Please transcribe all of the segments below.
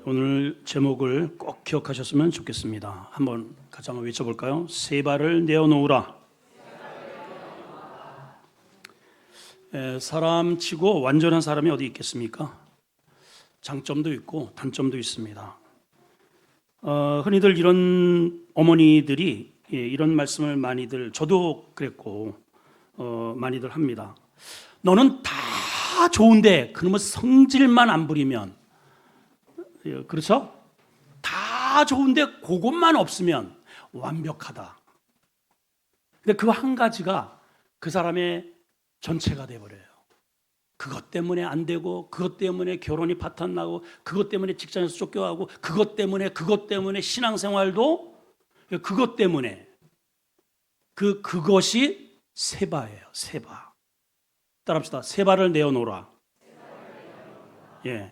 오늘 제목을 꼭 기억하셨으면 좋겠습니다. 한번 같이 한번 외쳐볼까요? 세 발을 내어놓으라. 사람 치고 완전한 사람이 어디 있겠습니까? 장점도 있고 단점도 있습니다. 흔히들 이런 어머니들이 이런 말씀을 많이들, 저도 그랬고 많이들 합니다. 너는 다 좋은데 그놈의 성질만 안 부리면, 그렇죠? 다 좋은데 그것만 없으면 완벽하다. 근데 그 한 가지가 그 사람의 전체가 돼버려요. 그것 때문에 안 되고, 그것 때문에 결혼이 파탄나고, 그것 때문에 직장에서 쫓겨가고, 그것 때문에 신앙생활도 그것 때문에, 그것이 세바예요. 세바. 따라합시다. 세바를 내어놓으라. 예.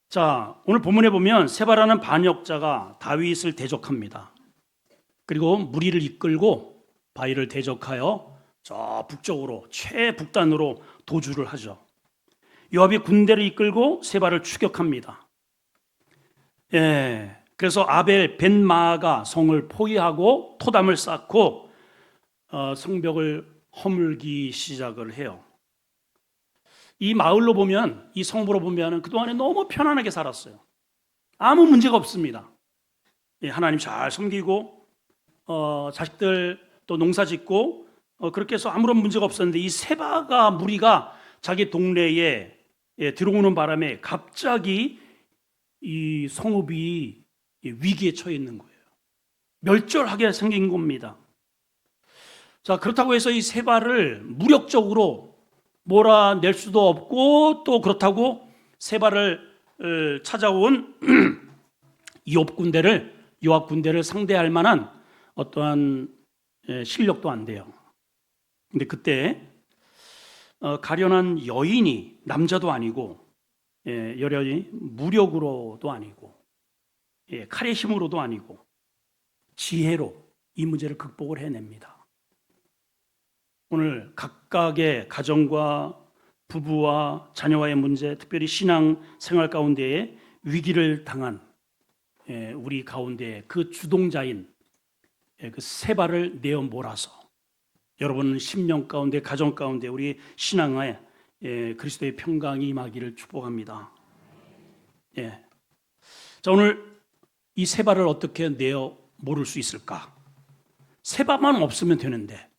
자, 오늘 본문에 보면 세바라는 반역자가 다윗을 대적합니다. 그리고 무리를 이끌고 바위를 대적하여 저 북쪽으로, 최북단으로 도주를 하죠. 요압이 군대를 이끌고 세바를 추격합니다. 예, 그래서 아벨 벤마아가 성을 포위하고 토담을 쌓고 성벽을 허물기 시작을 해요. 이 마을로 보면, 이 성읍으로 보면 그동안에 너무 편안하게 살았어요. 아무 문제가 없습니다. 예, 하나님 잘 섬기고 자식들 또 농사 짓고 그렇게 해서 아무런 문제가 없었는데, 이 세바가 무리가 자기 동네에 들어오는 바람에 갑자기 이 성읍이 위기에 처해 있는 거예요. 멸절하게 생긴 겁니다. 자, 그렇다고 해서 이 세바를 무력적으로 몰아낼 수도 없고, 또 그렇다고 세바를 찾아온 요압 군대를 상대할 만한 어떠한 실력도 안 돼요. 근데 그때 가련한 여인이, 남자도 아니고 여련히 무력으로도 아니고 칼의 힘으로도 아니고 지혜로 이 문제를 극복을 해냅니다. 오늘 각각의 가정과 부부와 자녀와의 문제, 특별히 신앙 생활 가운데에 위기를 당한 우리 가운데 그 주동자인 그 세바를 내어 몰아서 여러분 심령 가운데, 가정 가운데 우리 신앙에 그리스도의 평강이 임하기를 축복합니다. 예. 자, 오늘 이 세바를 어떻게 내어 모를 수 있을까? 세바만 없으면 되는데,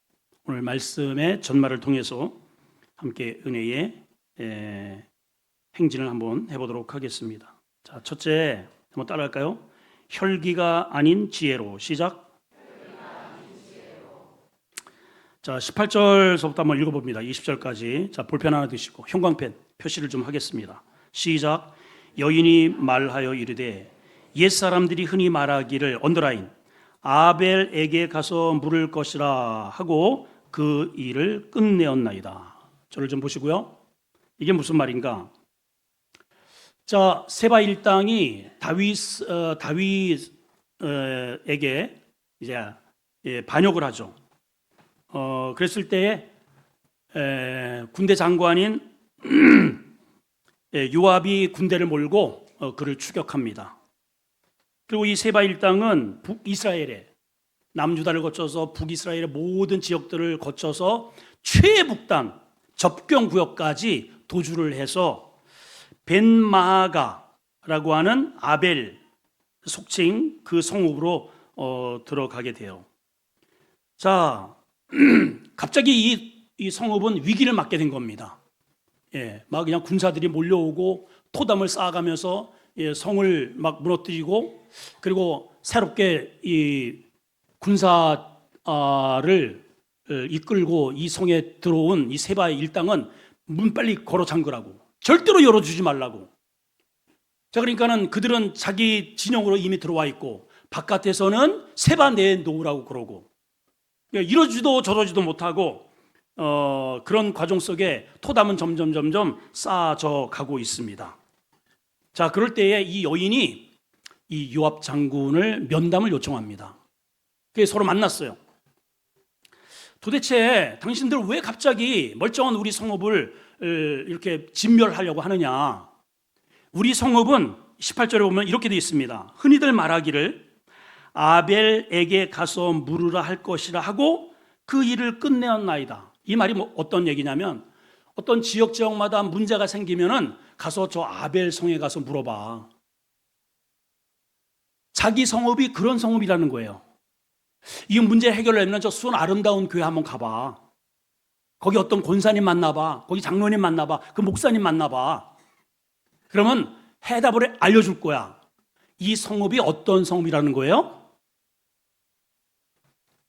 오늘 말씀의 전말을 통해서 함께 은혜의 행진을 한번 해보도록 하겠습니다. 자, 첫째 한번 따라할까요? 혈기가 아닌 지혜로. 시작. 자, 18절서부터 한번 읽어봅니다. 20절까지. 자, 볼펜 하나 드시고 형광펜 표시를 좀 하겠습니다. 시작. 여인이 말하여 이르되, 옛사람들이 흔히 말하기를, 언더라인, 아벨에게 가서 물을 것이라 하고 그 일을 끝내었나이다. 저를 좀 보시고요. 이게 무슨 말인가? 자, 세바 일당이 다윗에게 이제 반역을 하죠. 그랬을 때에 군대 장관인 요압이 군대를 몰고 그를 추격합니다. 그리고 이 세바 일당은 북이스라엘에, 남유다를 거쳐서 북이스라엘의 모든 지역들을 거쳐서 최북단 접경구역까지 도주를 해서 벤마아가라고 하는 아벨 속칭 그 성읍으로 들어가게 돼요. 자, 갑자기 이 성읍은 위기를 맞게 된 겁니다. 예, 막 그냥 군사들이 몰려오고 토담을 쌓아가면서 성을 막 무너뜨리고, 그리고 새롭게 이 군사를 이끌고 이 성에 들어온 이 세바 일당은 문 빨리 걸어 잠그라고, 절대로 열어주지 말라고. 자, 그러니까는 그들은 자기 진영으로 이미 들어와 있고 바깥에서는 세바 내놓으라고 그러고, 이러지도 저러지도 못하고 그런 과정 속에 토담은 점점 쌓아져 가고 있습니다. 자, 그럴 때에 이 여인이 이 요압 장군을 면담을 요청합니다. 그래서 서로 만났어요. 도대체 당신들 왜 갑자기 멀쩡한 우리 성읍을 이렇게 진멸하려고 하느냐? 우리 성읍은 18절에 보면 이렇게 되어 있습니다. 흔히들 말하기를 아벨에게 가서 물으라 할 것이라 하고 그 일을 끝내었나이다. 이 말이 어떤 얘기냐면 어떤 지역마다 문제가 생기면은 가서 저 아벨 성에 가서 물어봐. 자기 성읍이 그런 성읍이라는 거예요. 이 문제 해결하려면 저 수원 아름다운 교회 한번 가봐. 거기 어떤 권사님 만나봐. 거기 장로님 만나봐. 그 목사님 만나봐. 그러면 해답을 알려줄 거야. 이 성읍이 어떤 성읍이라는 거예요?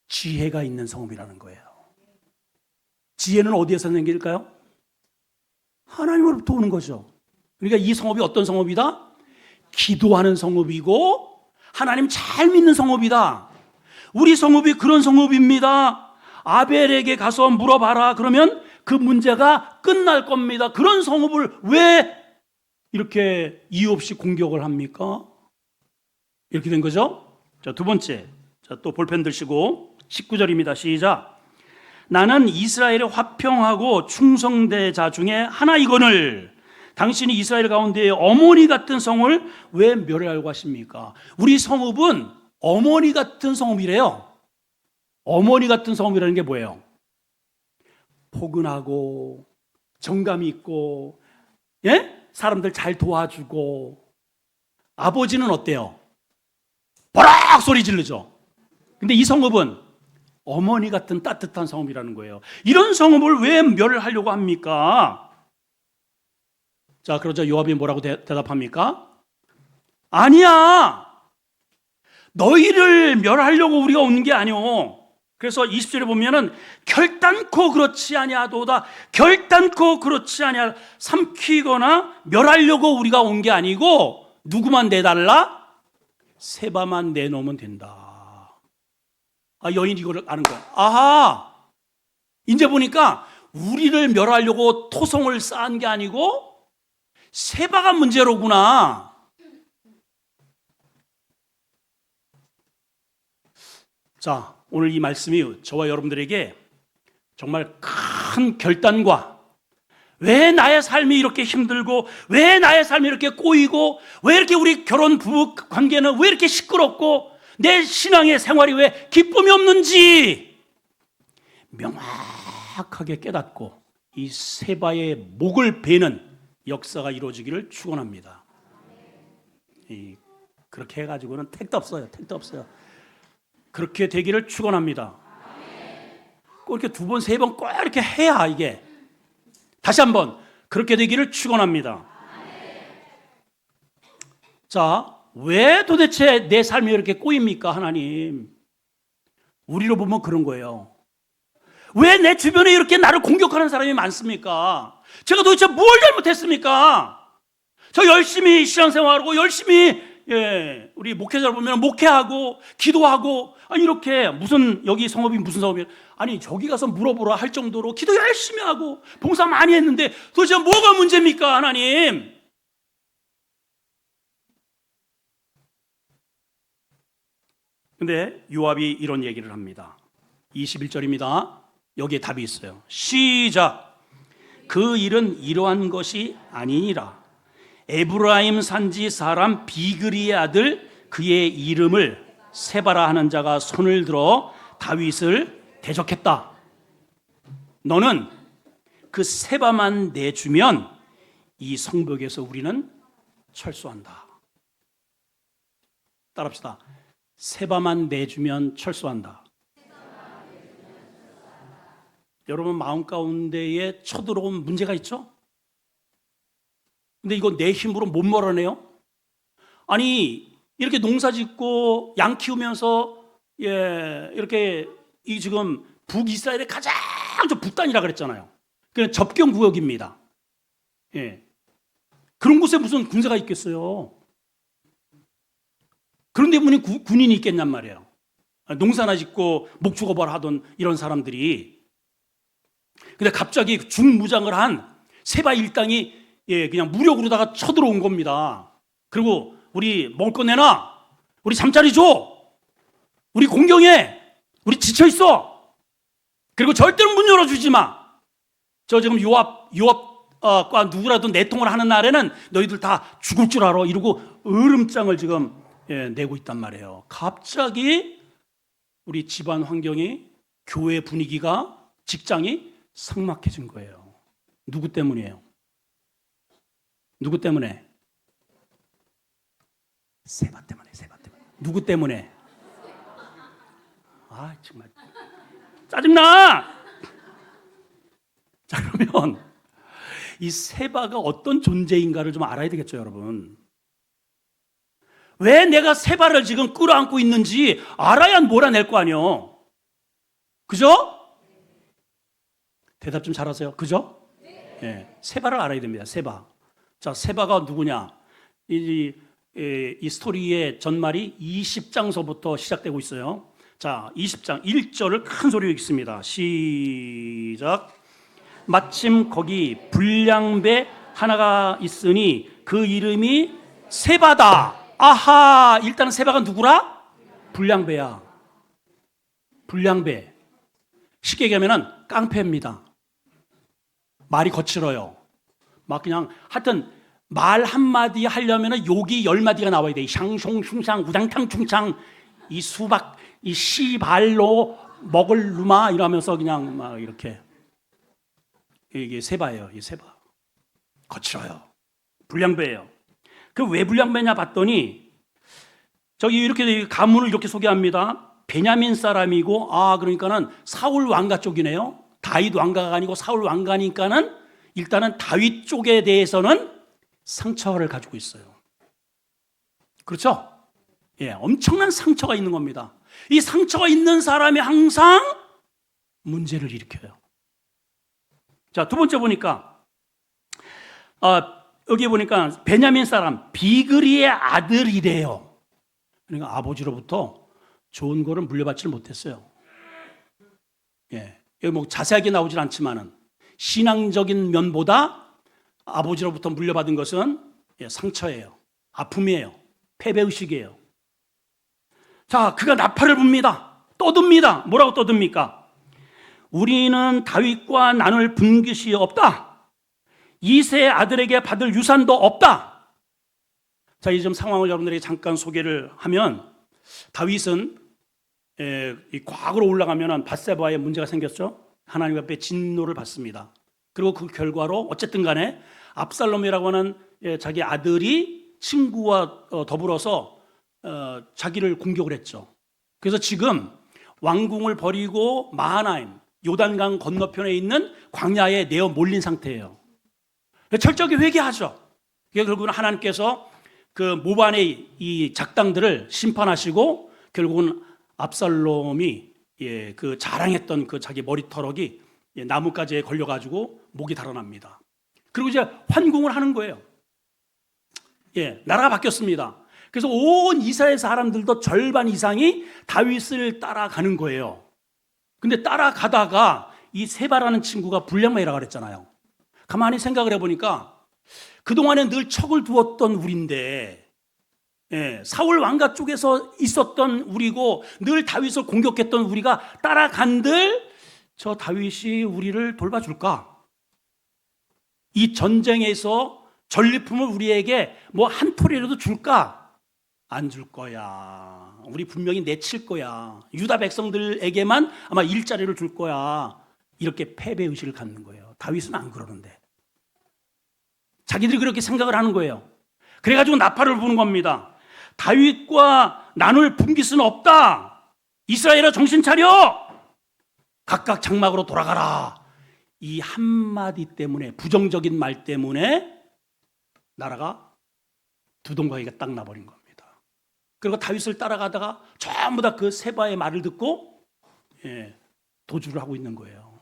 지혜가 있는 성읍이라는 거예요. 지혜는 어디에서 생길까요? 하나님으로부터 오는 거죠. 그러니까 이 성읍이 어떤 성읍이다? 기도하는 성읍이고 하나님 잘 믿는 성읍이다. 우리 성읍이 그런 성읍입니다. 아벨에게 가서 물어봐라. 그러면 그 문제가 끝날 겁니다. 그런 성읍을 왜 이렇게 이유 없이 공격을 합니까? 이렇게 된 거죠. 자, 두 번째. 자, 또 볼펜 드시고 19절입니다. 시작. 나는 이스라엘의 화평하고 충성된 자 중에 하나이거늘 당신이 이스라엘 가운데 어머니 같은 성을 왜 멸하려고 하십니까? 우리 성읍은 어머니 같은 성읍이래요. 어머니 같은 성읍이라는 게 뭐예요? 포근하고 정감이 있고, 예? 사람들 잘 도와주고. 아버지는 어때요? 버럭 소리 지르죠. 근데 이 성읍은 어머니 같은 따뜻한 성읍이라는 거예요. 이런 성읍을 왜 멸하려고 합니까? 자, 그러자 요압이 뭐라고 대답합니까? 아니야. 너희를 멸하려고 우리가 온 게 아니오. 그래서 20절에 보면은 결단코 그렇지 아니하도다. 결단코 그렇지 아니하. 삼키거나 멸하려고 우리가 온 게 아니고 누구만 내달라? 세바만 내놓으면 된다. 아, 여인이 이걸 아는 거야. 아하. 이제 보니까 우리를 멸하려고 토성을 쌓은 게 아니고 세바가 문제로구나. 자, 오늘 이 말씀이 저와 여러분들에게 정말 큰 결단과 왜 나의 삶이 이렇게 힘들고 왜 나의 삶이 이렇게 꼬이고 왜 이렇게 우리 결혼 부부 관계는 왜 이렇게 시끄럽고 내 신앙의 생활이 왜 기쁨이 없는지 명확하게 깨닫고 이 세바의 목을 베는 역사가 이루어지기를 축원합니다. 그렇게 해가지고는 택도 없어요. 택도 없어요. 그렇게 되기를 축원합니다. 꼭 이렇게 두 번, 세 번 꼭 이렇게 해야 이게 다시 한번 그렇게 되기를 축원합니다. 자, 왜 도대체 내 삶이 이렇게 꼬입니까, 하나님? 우리로 보면 그런 거예요. 왜 내 주변에 이렇게 나를 공격하는 사람이 많습니까? 제가 도대체 뭘 잘못했습니까? 저 열심히 신앙생활하고 열심히 우리 목회자를 보면 목회하고 기도하고 아니 이렇게 무슨 여기 성업이 무슨 성업이에요? 아니 저기 가서 물어보라 할 정도로 기도 열심히 하고 봉사 많이 했는데 도대체 뭐가 문제입니까, 하나님? 근데 요압이 이런 얘기를 합니다. 21절입니다. 여기에 답이 있어요. 시작. 그 일은 이러한 것이 아니니라. 에브라임 산지 사람 비그리의 아들 그의 이름을 세바라 하는 자가 손을 들어 다윗을 대적했다. 너는 그 세바만 내주면 이 성벽에서 우리는 철수한다. 따라합시다. 세바만 내주면 철수한다. 여러분 마음 가운데에 쳐들어온 문제가 있죠? 근데 이거 내 힘으로 못 몰아내요? 아니 이렇게 농사 짓고 양 키우면서 이렇게 이 지금 북이스라엘의 가장 저 북단이라 그랬잖아요. 그냥 접경 구역입니다. 그런 곳에 무슨 군사가 있겠어요? 그런데 무슨 군인이 있겠냔 말이에요. 농사나 짓고 목축업을 하던 이런 사람들이. 근데 갑자기 중무장을 한 세바 일당이 그냥 무력으로다가 쳐들어온 겁니다. 그리고 우리 먹을 거 내놔. 우리 잠자리 줘. 우리 공경해. 우리 지쳐 있어. 그리고 절대로 문 열어주지 마. 저 지금 요압 과 누구라도 내통을 하는 날에는 너희들 다 죽을 줄 알아 이러고 으름장을 지금 내고 있단 말이에요. 갑자기 우리 집안 환경이, 교회 분위기가, 직장이 삭막해진 거예요. 누구 때문이에요? 누구 때문에? 세바 때문에. 누구 때문에? 아, 정말 짜증나! 자, 그러면 이 세바가 어떤 존재인가를 좀 알아야 되겠죠, 여러분. 왜 내가 세바를 지금 끌어안고 있는지 알아야 몰아낼 거 아니에요. 그죠? 대답 좀 잘하세요. 그죠? 네. 세바를 알아야 됩니다. 세바. 자, 세바가 누구냐? 이 스토리의 전말이 20장서부터 시작되고 있어요. 자, 20장 1절을 큰 소리로 읽습니다. 시작. 마침 거기 불량배 하나가 있으니 그 이름이 세바다. 아하, 일단은 세바가 누구라? 불량배야. 불량배. 쉽게 얘기하면은 깡패입니다. 말이 거칠어요. 막 그냥 하여튼 말 한마디 하려면은 욕이 10마디가 나와야 돼. 샹숑숑샹 우당탕충창 이 수박 이 씨발로 먹을 누마 이러면서 그냥 막 이렇게. 이게 세바예요. 이 세바. 거칠어요. 불량배예요. 그 왜 불량배냐 봤더니 저기 이렇게 가문을 이렇게 소개합니다. 베냐민 사람이고 그러니까는 사울 왕가 쪽이네요. 다윗 왕가가 아니고 사울 왕가니까는 일단은 다윗 쪽에 대해서는 상처를 가지고 있어요. 그렇죠? 예, 엄청난 상처가 있는 겁니다. 이 상처가 있는 사람이 항상 문제를 일으켜요. 자, 두 번째 보니까 여기 보니까 베냐민 사람 비그리의 아들이래요. 그러니까 아버지로부터 좋은 거를 물려받지를 못했어요. 예, 여기 뭐 자세하게 나오질 않지만은 신앙적인 면보다 아버지로부터 물려받은 것은 상처예요, 아픔이에요, 패배의식이에요. 자, 그가 나팔을 붑니다. 떠듭니다. 뭐라고 떠듭니까? 우리는 다윗과 나눌 분깃이 없다. 이세 아들에게 받을 유산도 없다. 자, 이 좀 상황을 여러분들에게 잠깐 소개를 하면 다윗은 이 과거로 올라가면 밧세바에 문제가 생겼죠. 하나님 앞에 진노를 받습니다. 그리고 그 결과로 어쨌든 간에 압살롬이라고 하는 자기 아들이 친구와 더불어서 자기를 공격을 했죠. 그래서 지금 왕궁을 버리고 마하나임 요단강 건너편에 있는 광야에 내어 몰린 상태예요. 철저하게 회개하죠. 결국은 하나님께서 그 모반의 이 작당들을 심판하시고 결국은 압살롬이 그 자랑했던 그 자기 머리털럭이 나뭇가지에 걸려가지고 목이 달아납니다. 그리고 이제 환궁을 하는 거예요. 나라가 바뀌었습니다. 그래서 온 이스라엘 사람들도 절반 이상이 다윗을 따라가는 거예요. 근데 따라가다가 이 세바라는 친구가 불량배라고 그랬잖아요. 가만히 생각을 해보니까 그동안에 늘 척을 두었던 우리인데 사울 왕가 쪽에서 있었던 우리고 늘 다윗을 공격했던 우리가 따라간들 저 다윗이 우리를 돌봐줄까? 이 전쟁에서 전리품을 우리에게 뭐 한 톨이라도 줄까? 안 줄 거야. 우리 분명히 내칠 거야. 유다 백성들에게만 아마 일자리를 줄 거야. 이렇게 패배의식을 갖는 거예요. 다윗은 안 그러는데. 자기들이 그렇게 생각을 하는 거예요. 그래가지고 나팔을 부는 겁니다. 다윗과 나눌 분깃은 없다. 이스라엘아 정신 차려. 각각 장막으로 돌아가라. 이 한마디 때문에, 부정적인 말 때문에 나라가 두동강이가 딱 나버린 겁니다. 그리고 다윗을 따라가다가 전부 다 그 세바의 말을 듣고 도주를 하고 있는 거예요.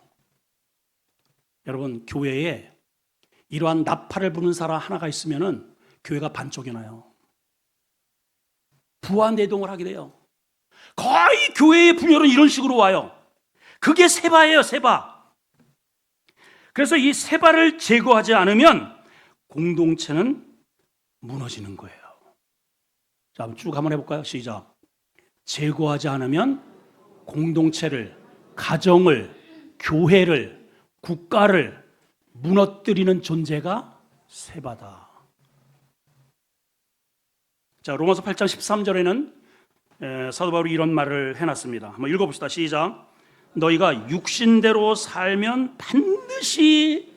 여러분, 교회에 이러한 나팔을 부는 사람 하나가 있으면은 교회가 반쪽이 나요. 부화내동을 하게 돼요. 거의 교회의 분열은 이런 식으로 와요. 그게 세바예요, 세바. 그래서 이 세바를 제거하지 않으면 공동체는 무너지는 거예요. 자, 쭉 한번 해볼까요? 시작. 제거하지 않으면 공동체를, 가정을, 교회를, 국가를 무너뜨리는 존재가 세바다. 자, 로마서 8장 13절에는 사도 바울이 이런 말을 해놨습니다. 한번 읽어봅시다. 시작. 너희가 육신대로 살면 반드시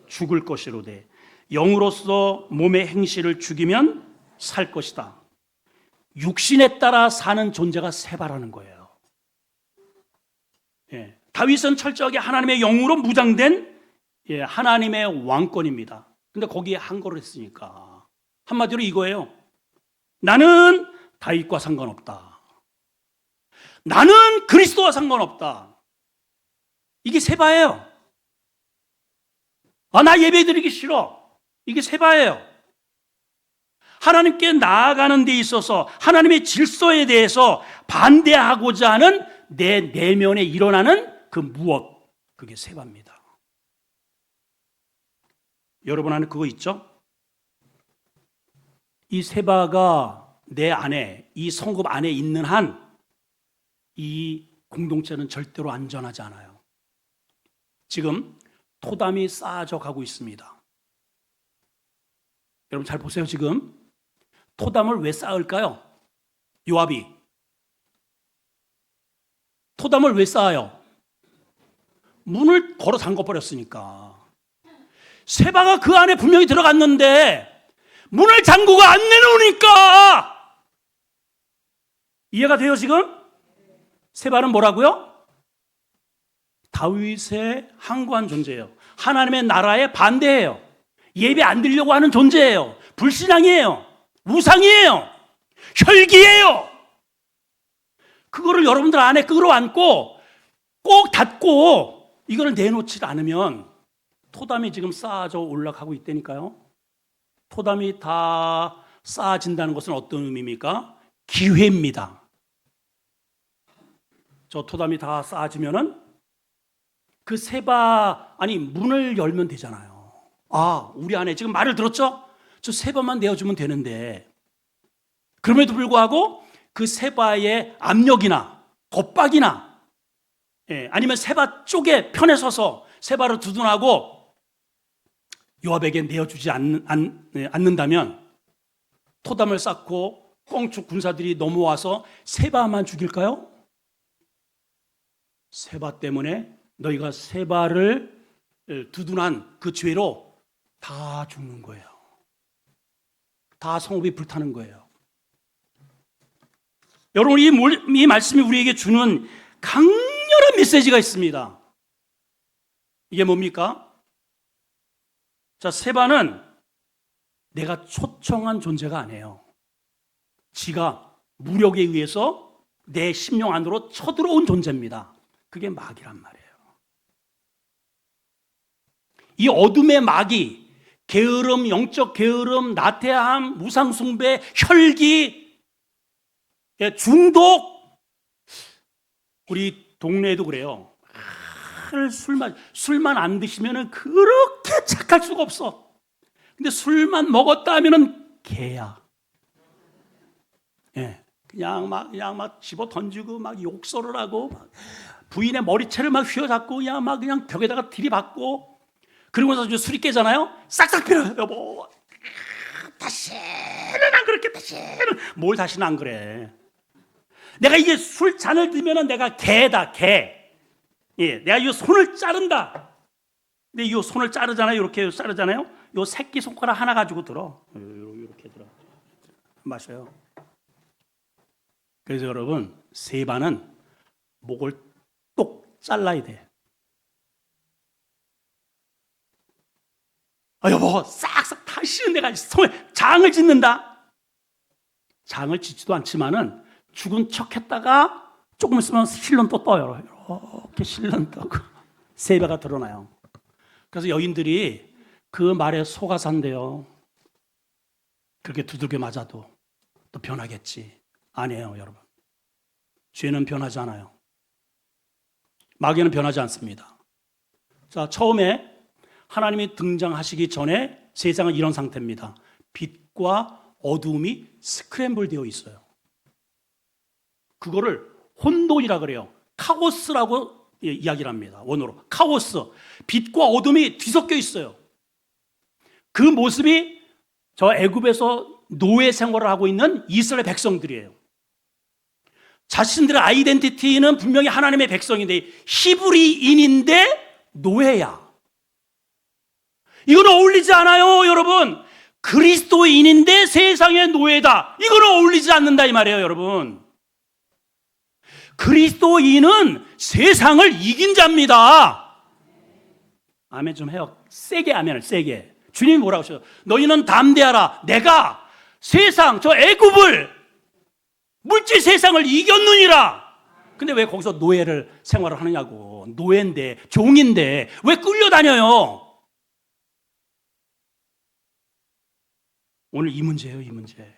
죽을 것이로되 영으로서 몸의 행실을 죽이면 살 것이다. 육신에 따라 사는 존재가 세바라는 거예요. 예, 다윗은 철저하게 하나님의 영으로 무장된 하나님의 왕권입니다. 근데 거기에 항거를 했으니까 한마디로 이거예요. 나는 다윗과 상관없다. 나는 그리스도와 상관없다. 이게 세바예요. 나 예배 드리기 싫어. 이게 세바예요. 하나님께 나아가는 데 있어서 하나님의 질서에 대해서 반대하고자 하는 내 내면에 일어나는 그 무엇, 그게 세바입니다. 여러분 안에 그거 있죠? 이 세바가 내 안에, 이 성급 안에 있는 한 이 공동체는 절대로 안전하지 않아요. 지금 토담이 쌓아져 가고 있습니다. 여러분 잘 보세요. 지금 토담을 왜 쌓을까요? 요압이 토담을 왜 쌓아요? 문을 걸어 잠궈버렸으니까. 세바가 그 안에 분명히 들어갔는데 문을 잠그고 안 내놓으니까. 이해가 돼요 지금? 세바는 뭐라고요? 다윗의 항구한 존재예요. 하나님의 나라에 반대해요. 예배 안 드리려고 하는 존재예요. 불신앙이에요. 우상이에요. 혈기예요. 그거를 여러분들 안에 끌어안고 꼭 닫고 이걸 내놓지 않으면 토담이 지금 쌓아져 올라가고 있다니까요. 토담이 다 쌓아진다는 것은 어떤 의미입니까? 기회입니다. 저 토담이 다 쌓아지면은 그 세바, 문을 열면 되잖아요. 우리 안에 지금 말을 들었죠? 저 세바만 내어주면 되는데, 그럼에도 불구하고 그 세바의 압력이나 겁박이나, 아니면 세바 쪽에 편에 서서 세바를 두둔하고 요압에게 내어주지 않는다면 토담을 쌓고 꽁축 군사들이 넘어와서 세바만 죽일까요? 세바 때문에 너희가 세바를 두둔한 그 죄로 다 죽는 거예요. 다 성읍이 불타는 거예요. 여러분, 이 말씀이 우리에게 주는 강렬한 메시지가 있습니다. 이게 뭡니까? 자, 세바는 내가 초청한 존재가 아니에요. 지가 무력에 의해서 내 심령 안으로 쳐들어온 존재입니다. 그게 마귀란 말이에요. 이 어둠의 마귀, 게으름, 영적 게으름, 나태함, 우상숭배, 혈기, 중독. 우리 동네에도 그래요. 술만 안 드시면 그렇게 착할 수가 없어. 근데 술만 먹었다 하면은 개야. 그냥 막 집어 던지고 막 욕설을 하고 막 부인의 머리채를 막 휘어잡고 그냥 벽에다가 들이받고, 그리고 나서 술이 깨잖아요. 싹싹 빌어요. 여보, 다시는 안 그렇게, 뭘 다시는 안 그래. 내가 이게 술 잔을 들면은 내가 개다, 개. 내가 이 손을 자른다. 근데 이 손을 자르잖아요. 이렇게 자르잖아요. 이 새끼 손가락 하나 가지고 들어. 이렇게 들어. 마셔요. 그래서 여러분, 세바는 목을 똑 잘라야 돼. 여보, 싹싹 다시는 내가 손에 장을 짓는다. 장을 짓지도 않지만은 죽은 척 했다가 조금 있으면 실론 또 떠요. 이렇게 실론 떠고 세바가 드러나요. 그래서 여인들이 그 말에 속아서 한대요. 그렇게 두들겨 맞아도 또 변하겠지. 아니에요, 여러분. 죄는 변하지 않아요. 마귀는 변하지 않습니다. 자, 처음에 하나님이 등장하시기 전에 세상은 이런 상태입니다. 빛과 어두움이 스크램블 되어 있어요. 그거를 혼돈이라 그래요. 카오스라고 이야기를 합니다. 원어로 카오스, 빛과 어둠이 뒤섞여 있어요. 그 모습이 저 애굽에서 노예 생활을 하고 있는 이스라엘 백성들이에요. 자신들의 아이덴티티는 분명히 하나님의 백성인데 히브리인인데 노예야. 이건 어울리지 않아요, 여러분. 그리스도인인데 세상의 노예다. 이건 어울리지 않는다 이 말이에요, 여러분. 그리스도인은 세상을 이긴 자입니다. 아멘 좀 해요. 세게 아멘을 세게. 주님이 뭐라고 하셔요? 너희는 담대하라. 내가 세상 저 애굽을 물질 세상을 이겼느니라. 근데 왜 거기서 노예를 생활을 하느냐고. 노예인데 종인데 왜 끌려다녀요? 오늘 이 문제예요, 이 문제.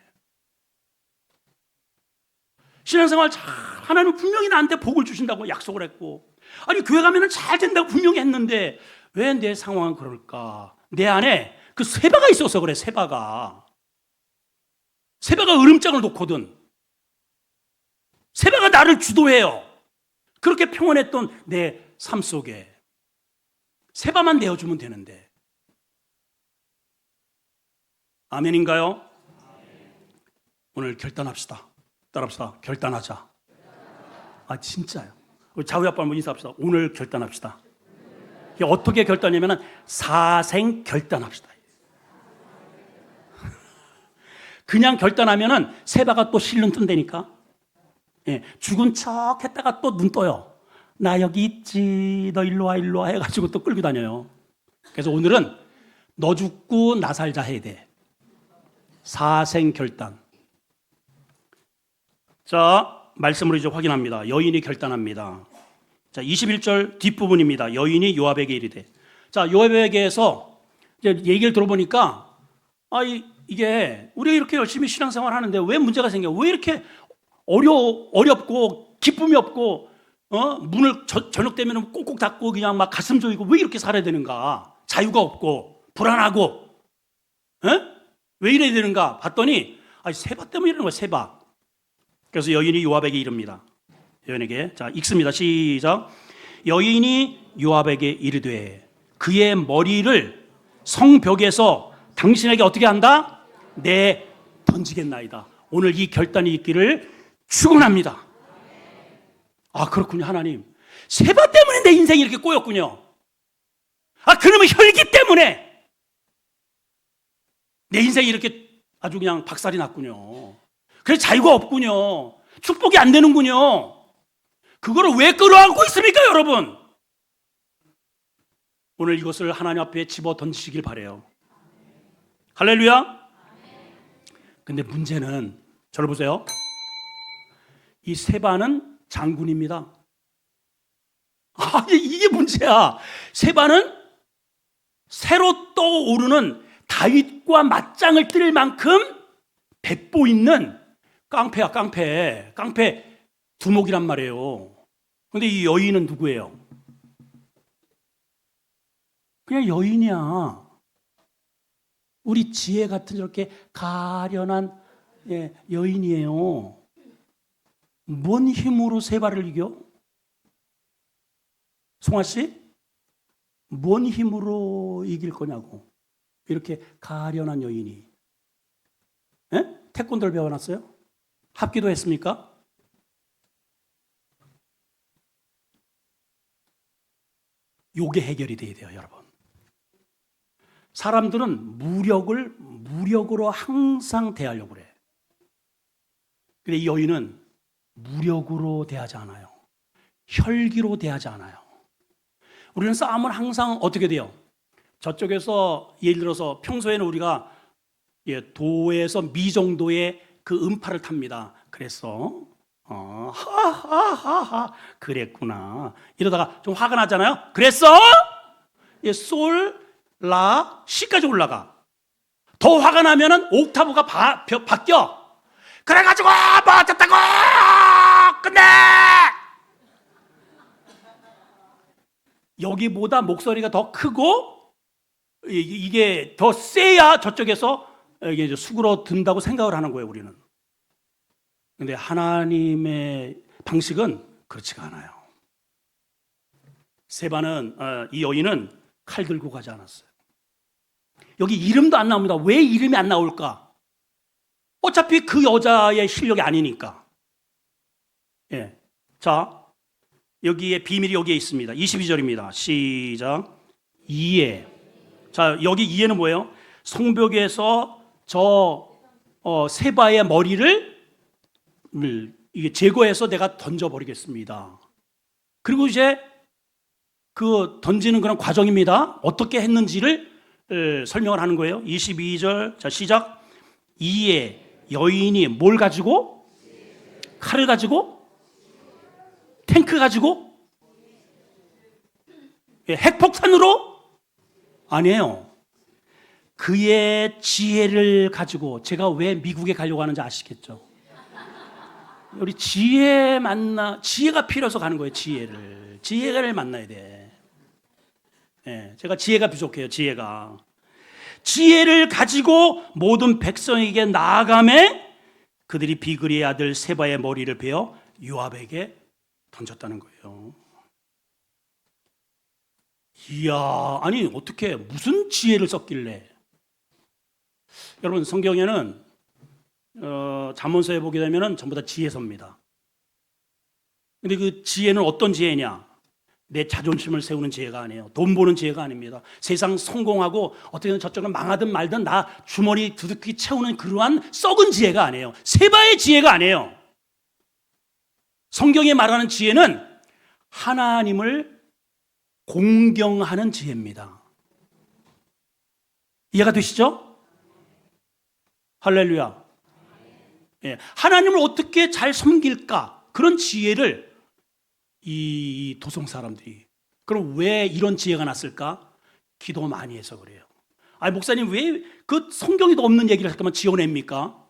신앙생활 잘 하나님은 분명히 나한테 복을 주신다고 약속을 했고, 아니 교회 가면은 잘 된다고 분명히 했는데 왜 내 상황은 그럴까? 내 안에 그 세바가 있어서 그래. 세바가 으름장을 놓거든. 세바가 나를 주도해요. 그렇게 평온했던 내 삶 속에 세바만 내어주면 되는데. 아멘인가요? 오늘 결단합시다. 따라합시다. 결단하자. 아 진짜요. 우리 자우이 아빠 한번 인사합시다. 오늘 결단합시다. 어떻게 결단하냐면 사생 결단합시다. 그냥 결단하면은 세바가 또 실눈 뜬다니까. 예, 죽은 척 했다가 또 눈 떠요. 나 여기 있지. 너 일로 와 일로 와 해가지고 또 끌고 다녀요. 그래서 오늘은 너 죽고 나 살자 해야 돼. 사생 결단. 자, 말씀으로 이제 확인합니다. 여인이 결단합니다. 자, 21절 뒷부분입니다. 여인이 요압에게 이르되. 자, 요압에게서 이제 얘기를 들어보니까 이게 우리가 이렇게 열심히 신앙생활 하는데 왜 문제가 생겨? 왜 이렇게 어렵고 기쁨이 없고 문을 저녁 되면 꼭꼭 닫고 그냥 막 가슴 조이고 왜 이렇게 살아야 되는가? 자유가 없고 불안하고 왜 이래야 되는가? 봤더니 세바 때문에 이러는 거야. 세바. 그래서 여인이 요압에게 이릅니다. 여인에게 자 읽습니다. 시작. 여인이 요압에게 이르되 그의 머리를 성벽에서 당신에게 어떻게 한다? 내 던지겠나이다. 오늘 이 결단이 있기를 축원합니다. 아 그렇군요. 하나님 세바 때문에 내 인생이 이렇게 꼬였군요. 그러면 혈기 때문에 내 인생이 이렇게 아주 그냥 박살이 났군요. 그래서 자유가 없군요. 축복이 안 되는군요. 그거를 왜 끌어안고 있습니까, 여러분? 오늘 이것을 하나님 앞에 집어 던지시길 바라요. 할렐루야. 근데 문제는 저를 보세요. 이 세바는 장군입니다. 이게 문제야. 세바는 새로 떠오르는 다윗과 맞짱을 뜰 만큼 배포 있는 깡패야. 깡패 두목이란 말이에요. 근데 이 여인은 누구예요? 그냥 여인이야. 우리 지혜 같은 저렇게 가련한 여인이에요. 뭔 힘으로 세바를 이겨? 송아 씨? 뭔 힘으로 이길 거냐고. 이렇게 가련한 여인이. 태권도를 배워놨어요? 합기도 했습니까? 요게 해결이 돼야 돼요, 여러분. 사람들은 무력으로 항상 대하려고 그래. 근데 이 여인은 무력으로 대하지 않아요. 혈기로 대하지 않아요. 우리는 싸움을 항상 어떻게 돼요? 저쪽에서 예를 들어서 평소에는 우리가 도에서 미 정도의 그 음파를 탑니다. 그래서 하하하하 그랬구나 이러다가 좀 화가 나잖아요. 그랬어? 솔, 라, 시까지 올라가. 더 화가 나면은 옥타브가 바뀌어. 그래가지고 뭐 어쨌다고 끝내. 여기보다 목소리가 더 크고 이게 더 세야 저쪽에서 이게 이제 수그러든다고 생각을 하는 거예요, 우리는. 근데 하나님의 방식은 그렇지가 않아요. 세바는 이 여인은 칼 들고 가지 않았어요. 여기 이름도 안 나옵니다. 왜 이름이 안 나올까? 어차피 그 여자의 실력이 아니니까. 예. 자, 여기에 비밀이 여기에 있습니다. 22절입니다. 시작. 이해. 자, 여기 이해는 뭐예요? 성벽에서 세바의 머리를 이게 제거해서 내가 던져버리겠습니다. 그리고 이제 그 던지는 그런 과정입니다. 어떻게 했는지를 설명을 하는 거예요. 22절. 자, 시작. 이에 여인이 뭘 가지고? 칼을 가지고? 탱크 가지고? 핵폭탄으로? 아니에요. 그의 지혜를 가지고. 제가 왜 미국에 가려고 하는지 아시겠죠? 우리 지혜가 필요해서 가는 거예요. 지혜를 만나야 돼. 제가 지혜가 부족해요. 지혜를 가지고 모든 백성에게 나아가매 그들이 비그리의 아들 세바의 머리를 베어 요압에게 던졌다는 거예요. 이야, 아니 어떻게 무슨 지혜를 썼길래? 여러분 성경에는 잠언서에 보게 되면 전부 다 지혜서입니다. 근데 그 지혜는 어떤 지혜냐? 내 자존심을 세우는 지혜가 아니에요. 돈 버는 지혜가 아닙니다. 세상 성공하고 어떻게든 저쪽은 망하든 말든 나 주머니 두둑히 채우는 그러한 썩은 지혜가 아니에요. 세바의 지혜가 아니에요. 성경에 말하는 지혜는 하나님을 공경하는 지혜입니다. 이해가 되시죠? 할렐루야. 하나님을 어떻게 잘 섬길까? 그런 지혜를 이 도성 사람들이. 그럼 왜 이런 지혜가 났을까? 기도 많이 해서 그래요. 아니 목사님 왜 그 성경에도 없는 얘기를 잠깐만 지어냅니까?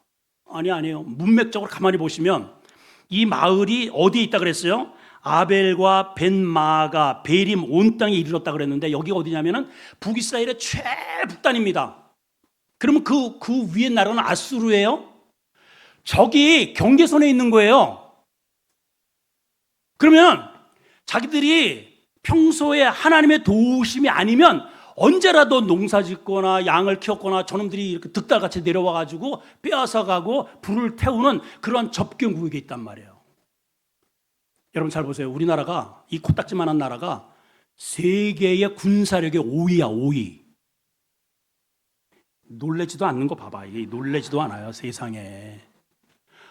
아니에요. 문맥적으로 가만히 보시면 이 마을이 어디에 있다 그랬어요? 아벨과 벤마가 베림 온 땅에 이르렀다 그랬는데 여기가 어디냐면은 북이스라엘의 최북단입니다. 그러면 그 위에 나라는 아수르예요? 저기 경계선에 있는 거예요. 그러면 자기들이 평소에 하나님의 도우심이 아니면 언제라도 농사 짓거나 양을 키웠거나 저놈들이 이렇게 득달같이 내려와가지고 빼앗아가고 불을 태우는 그러한 접경구역에 있단 말이에요. 여러분 잘 보세요. 우리나라가 이 코딱지만한 나라가 세계의 군사력의 5위야 5위. 놀래지도 않는 거 봐봐. 이게 놀래지도 않아요 세상에.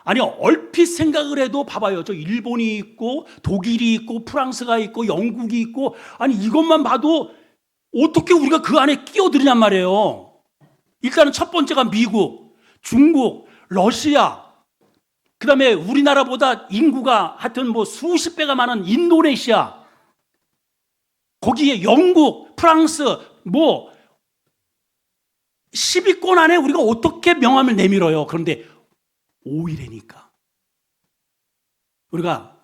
아니 얼핏 생각을 해도 봐봐요. 저 일본이 있고 독일이 있고 프랑스가 있고 영국이 있고 아니 이것만 봐도 어떻게 우리가 그 안에 끼어들냔 말이에요. 일단은 첫 번째가 미국, 중국, 러시아, 그 다음에 우리나라보다 인구가 하여튼 뭐 수십 배가 많은 인도네시아, 거기에 영국, 프랑스 뭐 10위권 안에 우리가 어떻게 명함을 내밀어요. 그런데 5위라니까. 우리가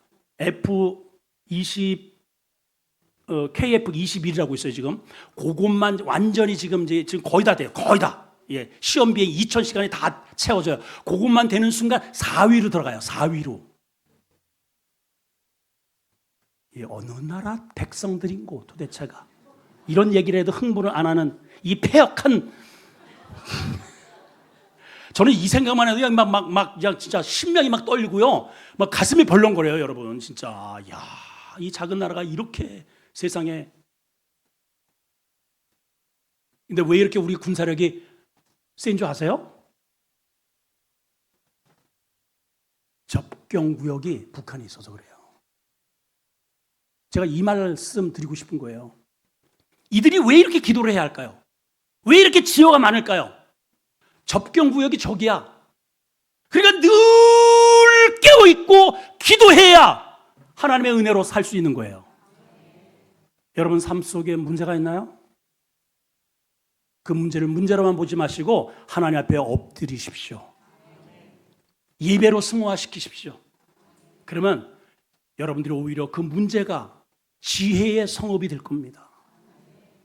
KF21이라고 있어요 지금. 그것만 완전히 지금 거의 다 돼요. 거의 다. 예, 시험 비행 2000시간이 다 채워져요. 그것만 되는 순간 4위로 들어가요. 4위로. 예, 어느 나라 백성들인고 도대체가 이런 얘기를 해도 흥분을 안 하는 이 폐역한. 저는 이 생각만 해도 그냥 진짜 심장이 막 떨리고요. 막 가슴이 벌렁거려요, 여러분. 진짜. 야, 이 작은 나라가 이렇게 세상에. 근데 왜 이렇게 우리 군사력이 센 줄 아세요? 접경구역이 북한에 있어서 그래요. 제가 이 말씀 드리고 싶은 거예요. 이들이 왜 이렇게 기도를 해야 할까요? 왜 이렇게 지혜가 많을까요? 접경구역이 저기야. 그러니까 늘 깨어있고 기도해야 하나님의 은혜로 살 수 있는 거예요. 여러분 삶 속에 문제가 있나요? 그 문제를 문제로만 보지 마시고 하나님 앞에 엎드리십시오. 예배로 승화시키십시오. 그러면 여러분들이 오히려 그 문제가 지혜의 성읍이 될 겁니다.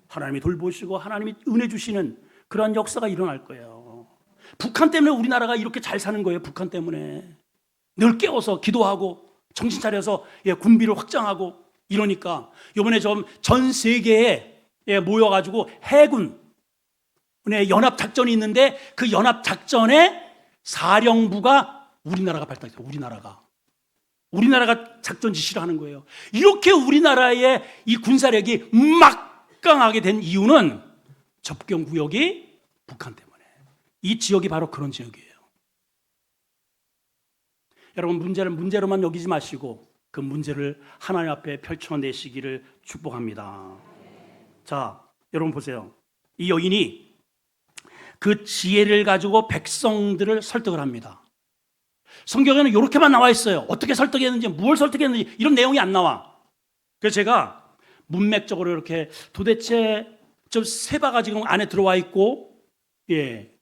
하나님이 돌보시고 하나님이 은혜 주시는 그러한 역사가 일어날 거예요. 북한 때문에 우리나라가 이렇게 잘 사는 거예요. 북한 때문에 늘 깨워서 기도하고 정신 차려서 군비를 확장하고 이러니까 이번에 좀 전 세계에 모여가지고 해군의 연합 작전이 있는데 그 연합 작전의 사령부가 우리나라가 발탁했어요. 우리나라가 작전 지시를 하는 거예요. 이렇게 우리나라의 이 군사력이 막강하게 된 이유는 접경 구역이 북한 때문에. 이 지역이 바로 그런 지역이에요. 여러분, 문제를 문제로만 여기지 마시고 그 문제를 하나님 앞에 펼쳐내시기를 축복합니다. 자, 여러분 보세요. 이 여인이 그 지혜를 가지고 백성들을 설득을 합니다. 성경에는 이렇게만 나와 있어요. 어떻게 설득했는지, 무엇을 설득했는지 이런 내용이 안 나와. 그래서 제가 문맥적으로 이렇게 도대체 저 세바가 지금 안에 들어와 있고,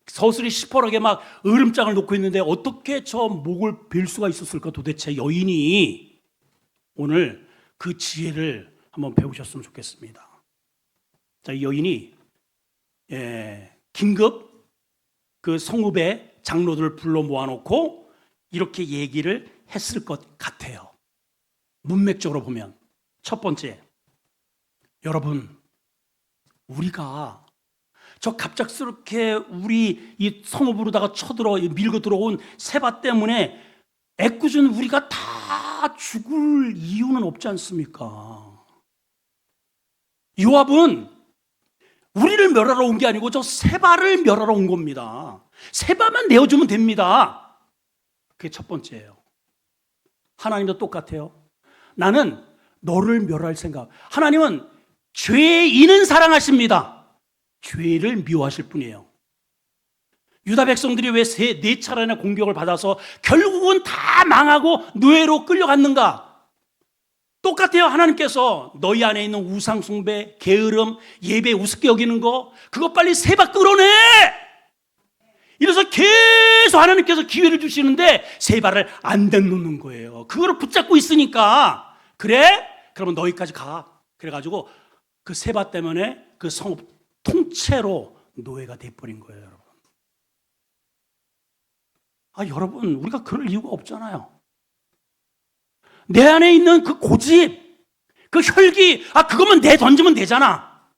서슬이 시퍼렇게 막 으름장을 놓고 있는데 어떻게 저 목을 벨 수가 있었을까? 도대체 여인이 오늘 그 지혜를 한번 배우셨으면 좋겠습니다. 자, 이 여인이 긴급 그 성읍의 장로들을 불러 모아놓고 이렇게 얘기를 했을 것 같아요. 문맥적으로 보면 첫 번째, 여러분, 우리가 저 갑작스럽게 우리 이 성읍으로다가 밀고 들어온 세바 때문에 애꿎은 우리가 다 죽을 이유는 없지 않습니까? 요압은 우리를 멸하러 온 게 아니고 저 세바를 멸하러 온 겁니다. 세바만 내어주면 됩니다. 그게 첫 번째예요. 하나님도 똑같아요. 나는 너를 멸할 생각. 하나님은 죄인은 사랑하십니다. 죄를 미워하실 뿐이에요. 유다 백성들이 왜 네 차례나 공격을 받아서 결국은 다 망하고 노예로 끌려갔는가? 똑같아요. 하나님께서 너희 안에 있는 우상 숭배, 게으름, 예배 우습게 여기는 거, 그거 빨리 세바 끌어내! 이래서 계속 하나님께서 기회를 주시는데 세바를 안 내놓는 거예요. 그거를 붙잡고 있으니까. 그래? 그러면 너희까지 가. 그래가지고 그 세바 때문에 그 성읍 통째로 노예가 돼버린 거예요, 여러분. 여러분, 우리가 그럴 이유가 없잖아요. 내 안에 있는 그 고집, 그 혈기, 그것만 내던지면 되잖아.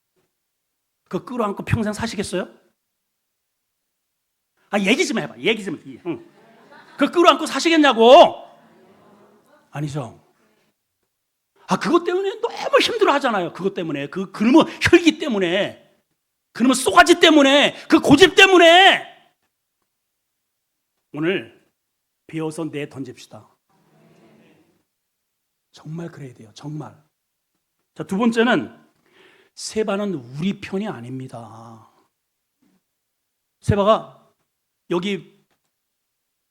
그거 끌어안고 평생 사시겠어요? 얘기 좀 해봐. 얘기 좀. 그거 끌어안고 사시겠냐고? 아니죠. 그것 때문에 너무 힘들어 하잖아요. 그것 때문에. 그놈의 혈기 때문에. 그놈의 쏘가지 때문에. 그 고집 때문에. 오늘 배워서 내던집시다. 정말 그래야 돼요. 정말. 자, 두 번째는 세바는 우리 편이 아닙니다. 세바가 여기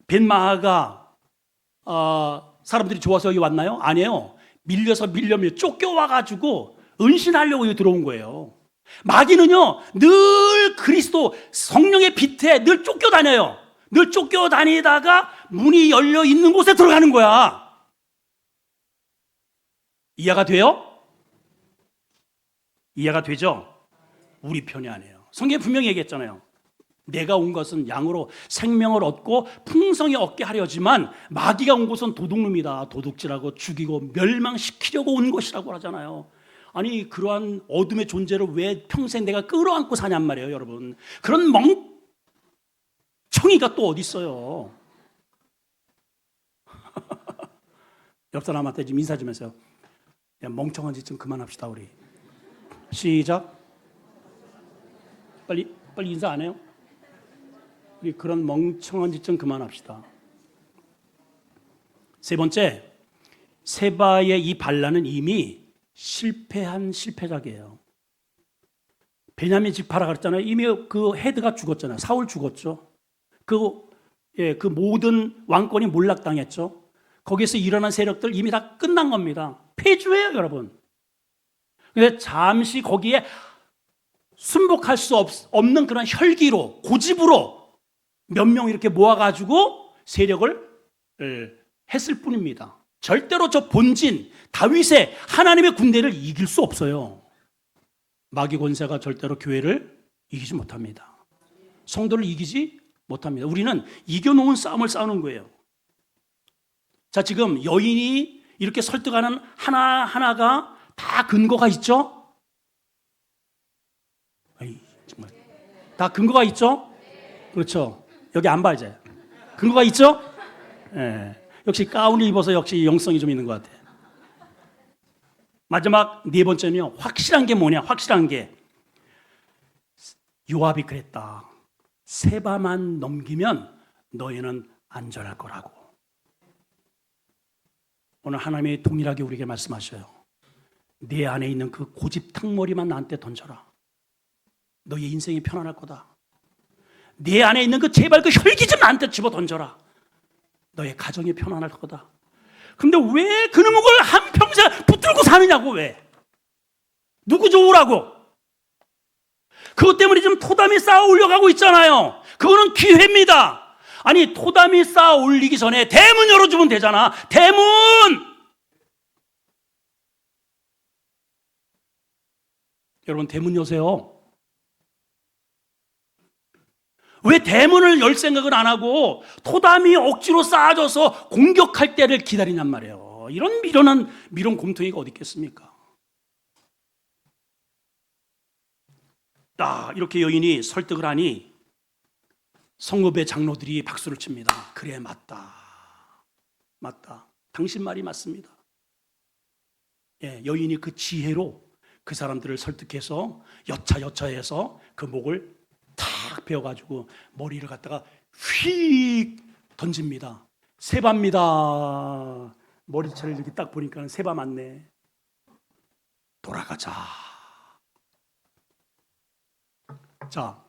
벤마하가 사람들이 좋아서 여기 왔나요? 아니에요. 밀려 쫓겨와가지고 은신하려고 여기 들어온 거예요. 마귀는요, 늘 그리스도 성령의 빛에 늘 쫓겨다녀요. 늘 쫓겨다니다가 문이 열려 있는 곳에 들어가는 거야. 이해가 돼요? 이해가 되죠? 우리 편이 아니에요. 성경에 분명히 얘기했잖아요. 내가 온 것은 양으로 생명을 얻고 풍성히 얻게 하려지만 마귀가 온 것은 도둑놈이다. 도둑질하고 죽이고 멸망시키려고 온 것이라고 하잖아요. 아니, 그러한 어둠의 존재를 왜 평생 내가 끌어안고 사냔 말이에요, 여러분. 그런 멍청이가 또 어디 있어요? 옆 사람한테 좀 인사 좀 해서요. 멍청한 짓 좀 그만합시다, 우리. 시작. 빨리 인사 안 해요? 우리 그런 멍청한 짓 좀 그만합시다. 세 번째, 세바의 이 반란은 이미 실패한 실패작이에요. 베냐민 지파라 그랬잖아요. 이미 그 헤드가 죽었잖아요. 사울 죽었죠. 그 모든 왕권이 몰락당했죠. 거기에서 일어난 세력들 이미 다 끝난 겁니다. 폐주예요, 여러분. 근데 잠시 거기에 순복할 수 없는 그런 혈기로, 고집으로 몇 명 이렇게 모아가지고 세력을 했을 뿐입니다. 절대로 저 본진, 다윗의 하나님의 군대를 이길 수 없어요. 마귀 권세가 절대로 교회를 이기지 못합니다. 성도를 이기지 못합니다. 우리는 이겨놓은 싸움을 싸우는 거예요. 자, 지금 여인이 이렇게 설득하는 하나하나가 다 근거가 있죠? 아이, 정말. 다 근거가 있죠? 그렇죠. 여기 안 봐, 이제. 근거가 있죠? 예. 역시 가운을 입어서 역시 영성이 좀 있는 것 같아. 마지막 네 번째는요, 확실한 게 뭐냐? 확실한 게 요압이 그랬다. 세바만 넘기면 너희는 안전할 거라고. 오늘 하나님이 동일하게 우리에게 말씀하셔요. 내 안에 있는 그 고집 탕머리만 나한테 던져라. 너의 인생이 편안할 거다. 내 안에 있는 그 제발 그 혈기 좀 나한테 집어 던져라. 너의 가정이 편안할 거다. 근데 왜 그놈을 한평생 붙들고 사느냐고. 왜? 누구 좋으라고? 그것 때문에 지금 토담이 쌓아 올려가고 있잖아요. 그거는 기회입니다. 아니, 토담이 쌓아 올리기 전에 대문 열어주면 되잖아. 대문! 여러분, 대문 여세요. 왜 대문을 열 생각을 안 하고 토담이 억지로 쌓아져서 공격할 때를 기다리냔 말이에요. 이런 미련한 미련 곰탱이가 어디 있겠습니까? 이렇게 여인이 설득을 하니 성읍의 장로들이 박수를 칩니다. 그래, 맞다. 맞다. 당신 말이 맞습니다. 예, 여인이 그 지혜로 그 사람들을 설득해서 여차여차해서 그 목을 탁 베어가지고 머리를 갖다가 휙 던집니다. 세바입니다. 머리채를 이렇게 딱 보니까 세바 맞네. 돌아가자. 자,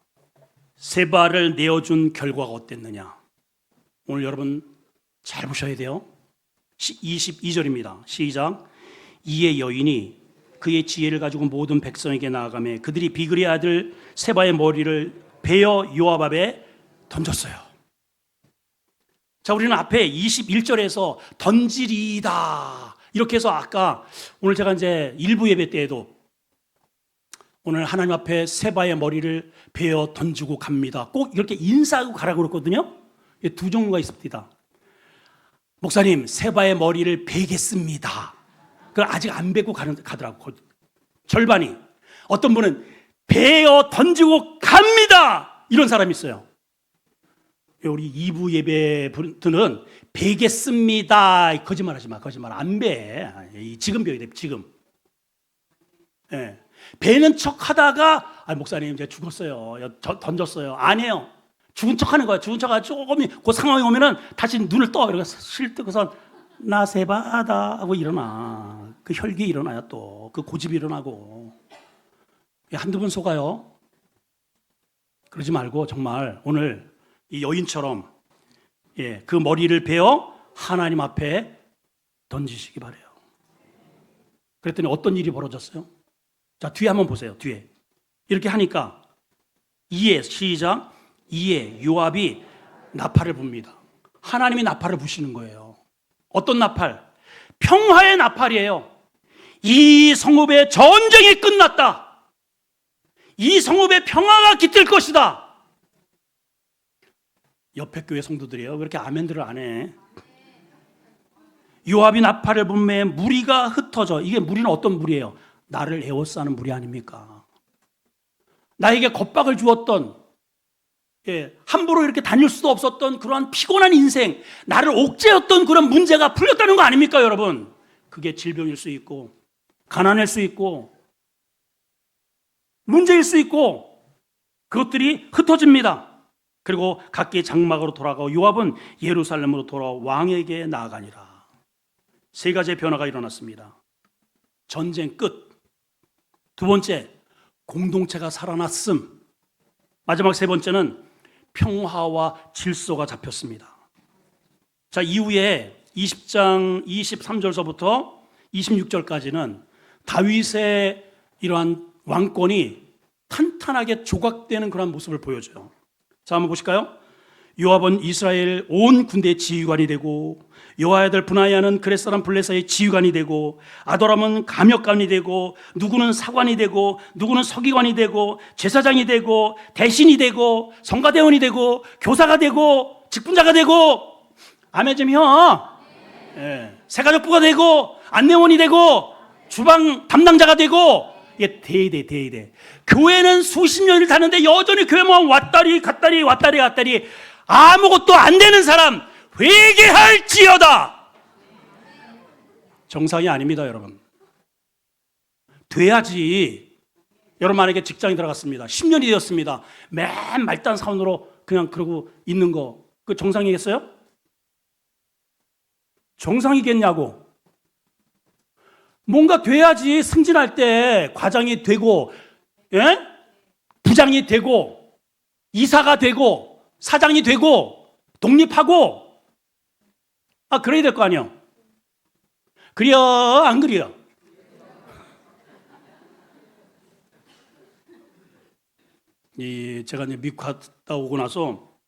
세바를 내어준 결과가 어땠느냐? 오늘 여러분 잘 보셔야 돼요. 22절입니다. 시작. 이에 여인이 그의 지혜를 가지고 모든 백성에게 나아가며 그들이 비그리의 아들 세바의 머리를 베어 요압 앞에 던졌어요. 자, 우리는 앞에 21절에서 던지리이다 이렇게 해서 아까 오늘 제가 이제 일부 예배 때에도 오늘 하나님 앞에 세바의 머리를 베어 던지고 갑니다. 꼭 이렇게 인사하고 가라고 그랬거든요. 두 종류가 있습니다. 목사님, 세바의 머리를 베겠습니다. 그걸 아직 안 베고 가더라고. 절반이. 어떤 분은 베어 던지고 갑니다. 이런 사람이 있어요. 우리 2부 예배 분들은 베겠습니다. 거짓말하지 마. 거짓말 안 배. 지금 베야 돼. 지금. 예. 베는 척하다가 목사님 이제 죽었어요. 던졌어요. 아니에요. 죽은 척하는 거야. 죽은 척하고 조금 그 상황이 오면은 다시 눈을 떠. 이렇게 실뜨고서 나 세바하다 하고 일어나. 그 혈기 일어나요. 또 그 고집이 일어나고. 한두 번 속아요. 그러지 말고 정말 오늘 이 여인처럼 그 머리를 베어 하나님 앞에 던지시기 바래요. 그랬더니 어떤 일이 벌어졌어요? 자, 뒤에 한번 보세요. 뒤에 이렇게 하니까 이에 시작. 이에 요압이 나팔을 붑니다. 하나님이 나팔을 부시는 거예요. 어떤 나팔? 평화의 나팔이에요. 이 성읍의 전쟁이 끝났다. 이 성읍의 평화가 깃들 것이다. 옆에 교회 성도들이에요. 왜 이렇게 아멘들을 안 해? 요압이 나팔을 불매 무리가 흩어져. 이게 무리는 어떤 무리예요? 나를 에워싸는 무리 아닙니까? 나에게 겁박을 주었던, 함부로 이렇게 다닐 수도 없었던 그러한 피곤한 인생, 나를 옥죄었던 그런 문제가 풀렸다는 거 아닙니까, 여러분? 그게 질병일 수 있고, 가난할 수 있고, 문제일 수 있고, 그것들이 흩어집니다. 그리고 각기 장막으로 돌아가고 요압은 예루살렘으로 돌아와 왕에게 나아가니라. 세 가지의 변화가 일어났습니다. 전쟁 끝. 두 번째, 공동체가 살아났음. 마지막 세 번째는 평화와 질서가 잡혔습니다. 자, 이후에 20장 23절서부터 26절까지는 다윗의 이러한 왕권이 탄탄하게 조각되는 그런 모습을 보여줘요. 자, 한번 보실까요? 요압은 이스라엘 온 군대의 지휘관이 되고, 요아의 아들 브나야는 그렛 사람 블레사의 지휘관이 되고, 아도람은 감역관이 되고, 누구는 사관이 되고, 누구는 서기관이 되고, 제사장이 되고, 대신이 되고, 성가대원이 되고, 교사가 되고, 직분자가 되고, 아멘 좀 혀. 세가족부가 되고, 안내원이 되고, 주방 담당자가 되고, 이게 돼야 돼. 교회는 수십 년을 다녔는데 여전히 교회만 왔다리 갔다리 아무것도 안 되는 사람 회개할지어다. 정상이 아닙니다, 여러분. 돼야지. 여러분 만약에 직장에 들어갔습니다. 10년이 되었습니다. 맨 말단 사원으로 그냥 그러고 있는 거, 그 정상이겠어요? 정상이겠냐고. 뭔가 돼야지 승진할 때 과장이 되고, 예? 부장이 되고, 이사가 되고, 사장이 되고, 독립하고, 그래야 될 거 아니에요. 그려, 안 그려? 제가 이제 미국 갔다 오고 나서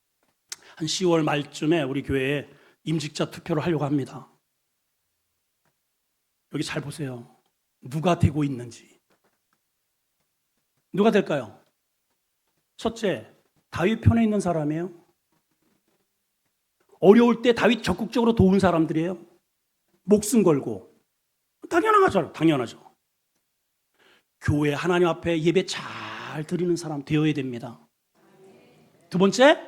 한 10월 말쯤에 우리 교회에 임직자 투표를 하려고 합니다. 여기 잘 보세요. 누가 되고 있는지. 누가 될까요? 첫째, 다윗 편에 있는 사람이에요. 어려울 때 다윗 적극적으로 도운 사람들이에요. 목숨 걸고. 당연하죠. 교회 하나님 앞에 예배 잘 드리는 사람 되어야 됩니다. 두 번째,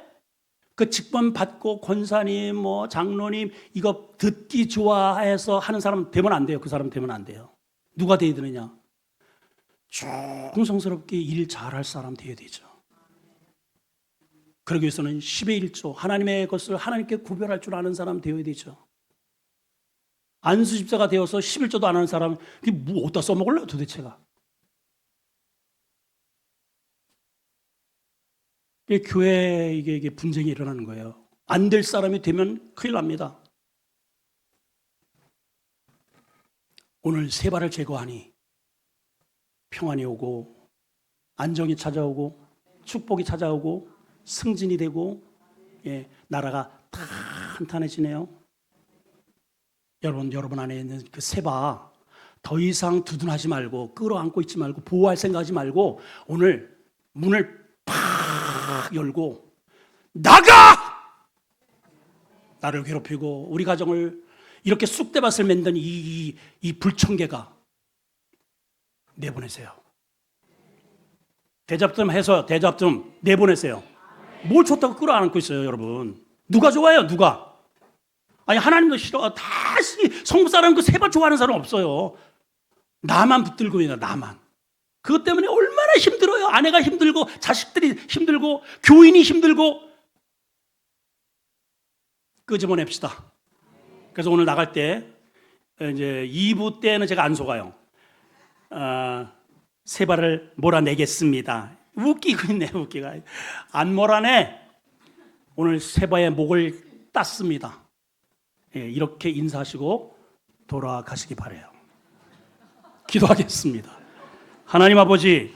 그 직분 받고 권사님, 장로님 이거 듣기 좋아해서 하는 사람 되면 안 돼요. 그 사람 되면 안 돼요. 누가 돼야 되느냐? 충성스럽게 일 잘할 사람 되어야 되죠. 그러기 위해서는 10의 1조 하나님의 것을 하나님께 구별할 줄 아는 사람 되어야 되죠. 안수집사가 되어서 11조도 안 하는 사람 이게 뭐 어디다 써먹을래요 도대체가. 교회에 이게 분쟁이 일어나는 거예요. 안 될 사람이 되면 큰일 납니다. 오늘 세바를 제거하니 평안이 오고 안정이 찾아오고 축복이 찾아오고 승진이 되고 나라가 탄탄해지네요. 여러분 안에 있는 그 세바 더 이상 두둔하지 말고 끌어안고 있지 말고 보호할 생각하지 말고 오늘 문을 팍 열고 나가! 나를 괴롭히고 우리 가정을 이렇게 쑥대밭을 만든 이 불청개가 내보내세요. 대접 좀 해서 대접 좀 내보내세요. 뭘 좋다고 끌어안고 있어요, 여러분. 누가 좋아해요, 누가? 아니 하나님도 싫어. 다시 성부 사람 그 세바 좋아하는 사람 없어요. 나만 붙들고 있는 나만. 그것 때문에 얼마나 힘들어요. 아내가 힘들고 자식들이 힘들고 교인이 힘들고. 끄집어냅시다. 그래서 오늘 나갈 때 이제 2부 때는 제가 안 속아요. 세바를 몰아내겠습니다. 웃기고 있네, 웃기가. 안 몰아내. 오늘 세바의 목을 땄습니다. 이렇게 인사하시고 돌아가시기 바라요. 기도하겠습니다. 하나님 아버지,